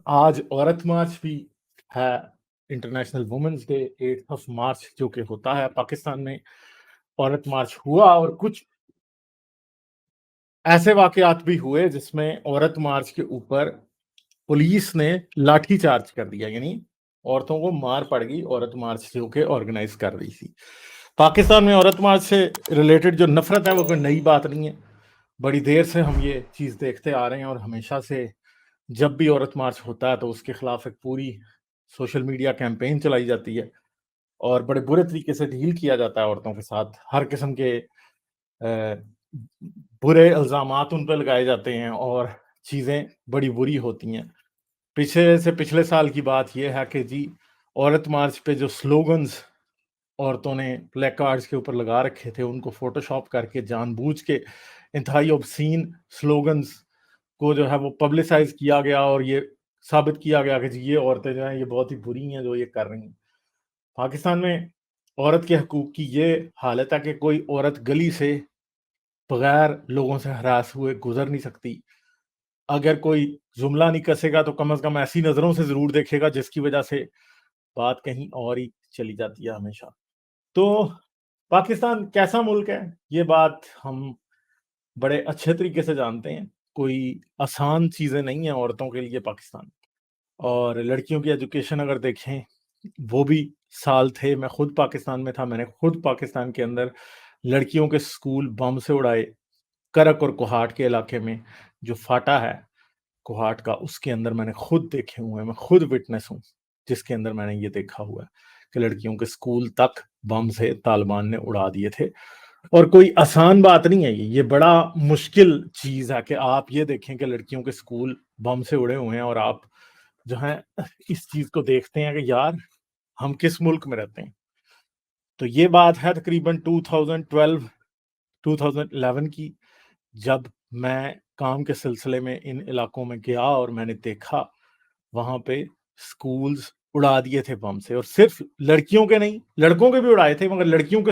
آج عورت مارچ بھی ہے، انٹرنیشنل وومنس ڈے 8 مارچ جو کہ ہوتا ہے پاکستان میں عورت مارچ ہوا، اور کچھ ایسے واقعات بھی ہوئے جس میں عورت مارچ کے اوپر پولیس نے لاٹھی چارج کر دیا، یعنی عورتوں کو مار پڑ گئی عورت مارچ جو کہ آرگنائز کر رہی تھی۔ پاکستان میں عورت مارچ سے ریلیٹڈ جو نفرت ہے وہ کوئی نئی بات نہیں ہے، بڑی دیر سے ہم یہ چیز دیکھتے آ رہے ہیں، اور ہمیشہ سے جب بھی عورت مارچ ہوتا ہے تو اس کے خلاف ایک پوری سوشل میڈیا کیمپین چلائی جاتی ہے اور بڑے برے طریقے سے ڈیل کیا جاتا ہے عورتوں کے ساتھ، ہر قسم کے برے الزامات ان پہ لگائے جاتے ہیں اور چیزیں بڑی بری ہوتی ہیں۔ پچھلے سال کی بات یہ ہے کہ جی عورت مارچ پہ جو سلوگنز عورتوں نے پلیک کارڈز کے اوپر لگا رکھے تھے ان کو فوٹو شاپ کر کے جان بوجھ کے انتہائی obscene سلوگنز کو جو ہے وہ پبلسائز کیا گیا، اور یہ ثابت کیا گیا کہ جی یہ عورتیں جو ہیں یہ بہت ہی بری ہیں جو یہ کر رہی ہیں۔ پاکستان میں عورت کے حقوق کی یہ حالت ہے کہ کوئی عورت گلی سے بغیر لوگوں سے ہراس ہوئے گزر نہیں سکتی، اگر کوئی جملہ نہیں کسے گا تو کم از کم ایسی نظروں سے ضرور دیکھے گا جس کی وجہ سے بات کہیں اور ہی چلی جاتی ہے ہمیشہ۔ تو پاکستان کیسا ملک ہے یہ بات ہم بڑے اچھے طریقے سے جانتے ہیں، کوئی آسان چیزیں نہیں ہیں عورتوں کے لیے پاکستان، اور لڑکیوں کی ایجوکیشن اگر دیکھیں وہ بھی سال تھے، میں خود پاکستان میں تھا، میں نے خود پاکستان کے اندر لڑکیوں کے سکول بم سے اڑائے، کرک اور کوہاٹ کے علاقے میں جو فاٹا ہے کوہاٹ کا، اس کے اندر میں نے خود دیکھے ہوئے ہیں، میں خود وٹنس ہوں جس کے اندر میں نے یہ دیکھا ہوا ہے کہ لڑکیوں کے سکول تک بم سے طالبان نے اڑا دیے تھے۔ اور کوئی آسان بات نہیں ہے، یہ بڑا مشکل چیز ہے کہ آپ یہ دیکھیں کہ لڑکیوں کے سکول بم سے اڑے ہوئے ہیں اور آپ جو ہیں اس چیز کو دیکھتے ہیں کہ یار ہم کس ملک میں رہتے ہیں۔ تو یہ بات ہے تقریباً 2011 کی، جب میں کام کے سلسلے میں ان علاقوں میں گیا اور میں نے دیکھا وہاں پہ سکولز اڑا دیے تھے بم سے، اور صرف لڑکیوں کے نہیں لڑکوں کے بھی اڑائے تھے، مگر لڑکوں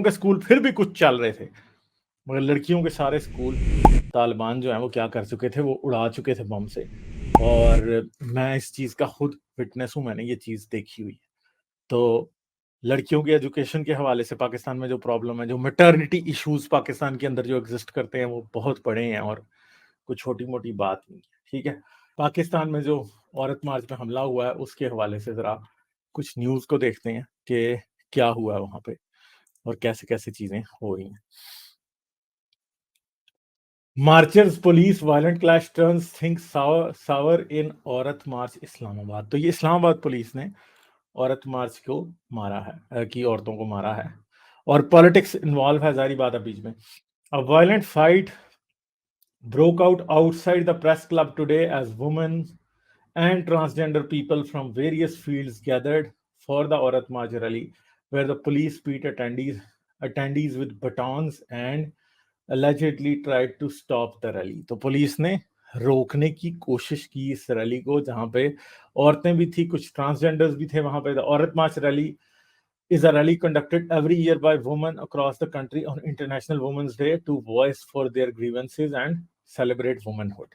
کے سکول پھر بھی کچھ چل رہے تھے، مگر لڑکیوں کے سارے سکول طالبان جو ہیں وہ کیا کر چکے تھے، وہ اڑا چکے تھے بم سے۔ اور میں اس چیز کا خود وٹنس ہوں، میں نے یہ چیز دیکھی ہوئی ہے۔ تو لڑکیوں کی ایجوکیشن کے حوالے سے پاکستان میں جو پرابلم ہے، جو میٹرنٹی ایشوز پاکستان کے اندر جو ایگزسٹ کرتے ہیں وہ بہت بڑے ہیں اور کوئی چھوٹی موٹی بات نہیں ہے، ٹھیک ہے۔ پاکستان میں جو عورت مارچ پہ حملہ ہوا ہے اس کے حوالے سے ذرا کچھ نیوز کو دیکھتے ہیں کہ کیا ہوا ہے وہاں پہ اور کیسے کیسے چیزیں ہو رہی ہیں۔ Marchers police violent clash turns thing sour in Aurat March اسلام آباد۔ تو یہ اسلام آباد پولیس نے عورت مارچ کو مارا ہے، کی عورتوں کو مارا ہے، اور پالیٹکس انوالو ہے، ظاہری بات ہے بیچ میں۔ A violent fight broke out outside the press club today as women and transgender people from various fields gathered for the Aurat March rally, where the police beat attendees with batons and allegedly tried to stop the rally۔ تو police نے روکنے کی کوشش کی اس rally کو، جہاں پہ عورتیں بھی تھی، کچھ ٹرانسجینڈرز بھی تھے وہاں پہ۔ The Aurat March rally is a rally conducted every year by women across the country on International Women's Day to voice for their grievances and celebrate womanhood۔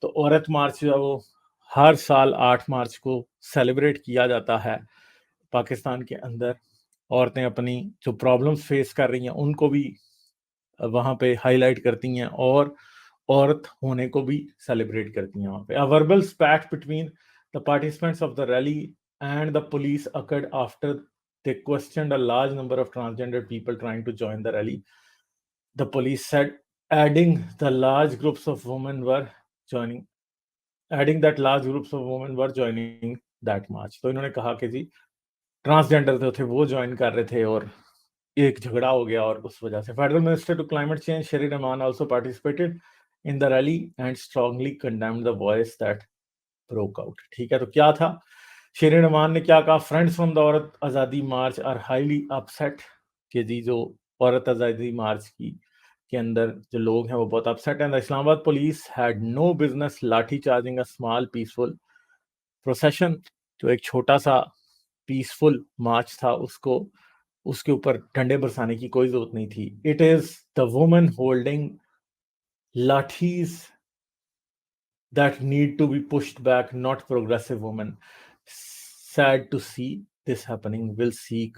تو عورت مارچ جو ہے وہ ہر سال 8 مارچ کو سیلیبریٹ کیا جاتا ہے پاکستان کے اندر، عورتیں اپنی جو پرابلمس فیس کر رہی ہیں ان کو بھی وہاں پہ ہائی لائٹ کرتی ہیں اور عورت ہونے کو بھی سیلیبریٹ کرتی ہیں وہاں پہ۔ A verbal spat between the participants of the rally and the police occurred after they questioned a large number of transgender people trying to join the rally, the police said, adding that large groups of women were joining that march۔ تو انہوں نے کہا کہ جی transgender جو تھے وہ join کر رہے تھے اور ایک جھگڑا ہو گیا، اور اس وجہ سے federal minister to climate change Shri Rehman also participated in the rally and strongly condemned the voice that broke out. ٹھیک ہے، تو کیا تھا شری رحمان نے کیا کہا؟ فرینڈس فرام دا عورت آزادی مارچ آر ہائیلی اپسیٹ، کہ جی جو عورت آزادی مارچ کی کے اندر جو لوگ ہیں وہ بہت اپسیٹ ہیں۔ اسلام آباد پولیس ہیڈ نو بزنس لاٹھی charging a small peaceful procession, جو ایک چھوٹا سا پیسفل مارچ تھا اس کے اوپر ڈنڈے برسانے کی کوئی ضرورت نہیں تھی۔ It is the woman holding lathis that need to be pushed back, not progressive women. Sad to see this happening, will seek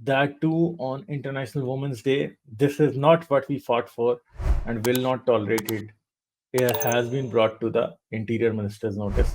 that too on International Women's Day. This is not what we fought for and will not tolerate it. It has been brought to the Interior Minister's notice.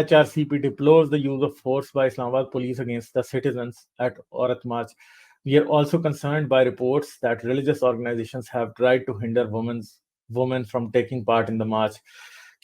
HRCP deplores the use of force by Islamabad police against the citizens at Aurat March. We are also concerned by reports that religious organizations have tried to hinder women from taking part in the march.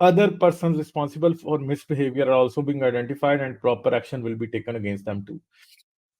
other persons responsible for misbehavior are also being identified and proper action will be taken against them too.